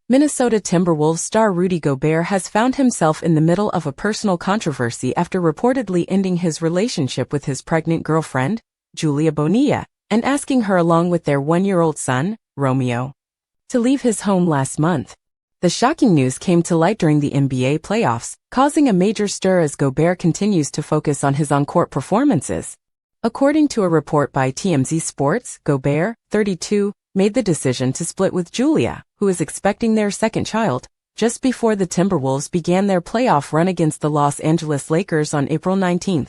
Minnesota Timberwolves star Rudy Gobert has found himself in the middle of a personal controversy after reportedly ending his relationship with his pregnant girlfriend, Julia Bonilla, and asking her along with their one-year-old son, Romeo, to leave his home last month. The shocking news came to light during the NBA playoffs, causing a major stir as Gobert continues to focus on his on-court performances. According to a report by TMZ Sports, Gobert, 32, made the decision to split with Julia, who is expecting their second child, just before the Timberwolves began their playoff run against the Los Angeles Lakers on April 19.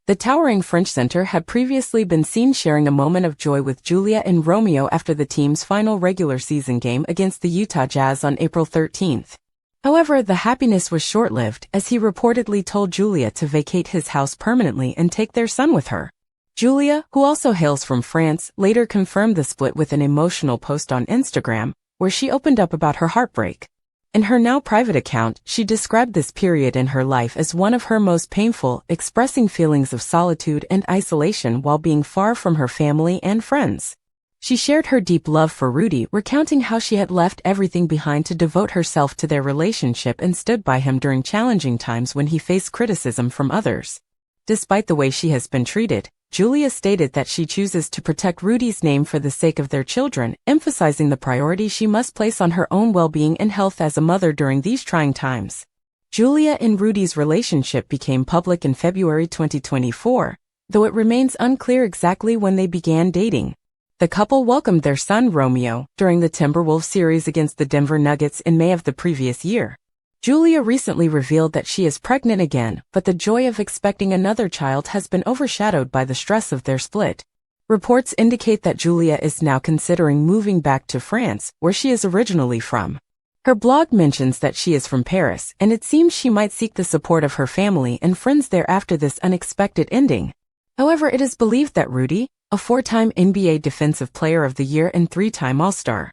The towering French center had previously been seen sharing a moment of joy with Julia and Romeo after the team's final regular season game against the Utah Jazz on April 13. However, the happiness was short-lived as he reportedly told Julia to vacate his house permanently and take their son with her. Julia, who also hails from France, later confirmed the split with an emotional post on Instagram, where she opened up about her heartbreak. In her now private account, she described this period in her life as one of her most painful, expressing feelings of solitude and isolation while being far from her family and friends. She shared her deep love for Rudy, recounting how she had left everything behind to devote herself to their relationship and stood by him during challenging times when he faced criticism from others. Despite the way she has been treated, Julia stated that she chooses to protect Rudy's name for the sake of their children, emphasizing the priority she must place on her own well-being and health as a mother during these trying times. Julia and Rudy's relationship became public in February 2024, though it remains unclear exactly when they began dating. The couple welcomed their son Romeo during the Timberwolves series against the Denver Nuggets in May of the previous year. Julia recently revealed that she is pregnant again, but the joy of expecting another child has been overshadowed by the stress of their split. Reports indicate that Julia is now considering moving back to France, where she is originally from. Her blog mentions that she is from Paris, and it seems she might seek the support of her family and friends there after this unexpected ending. However, it is believed that Rudy, a four-time NBA Defensive Player of the Year and three-time All-Star,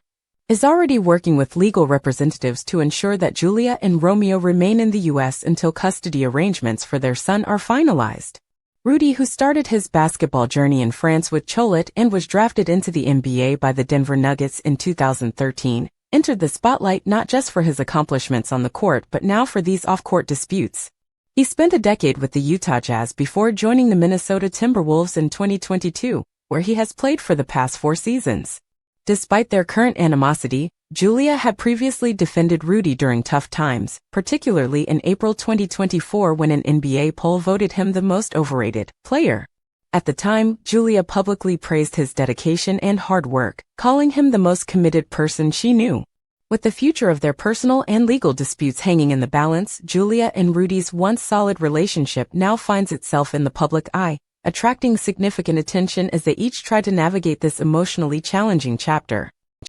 is already working with legal representatives to ensure that Julia and Romeo remain in the U.S. until custody arrangements for their son are finalized. Rudy, who started his basketball journey in France with Cholet and was drafted into the NBA by the Denver Nuggets in 2013, entered the spotlight not just for his accomplishments on the court but now for these off-court disputes. He spent a decade with the Utah Jazz before joining the Minnesota Timberwolves in 2022, where he has played for the past 4 seasons. Despite their current animosity, Julia had previously defended Rudy during tough times, particularly in April 2024 when an NBA poll voted him the most overrated player. At the time, Julia publicly praised his dedication and hard work, calling him the most committed person she knew. With the future of their personal and legal disputes hanging in the balance, Julia and Rudy's once solid relationship now finds itself in the public eye, attracting significant attention as they each try to navigate this emotionally challenging chapter.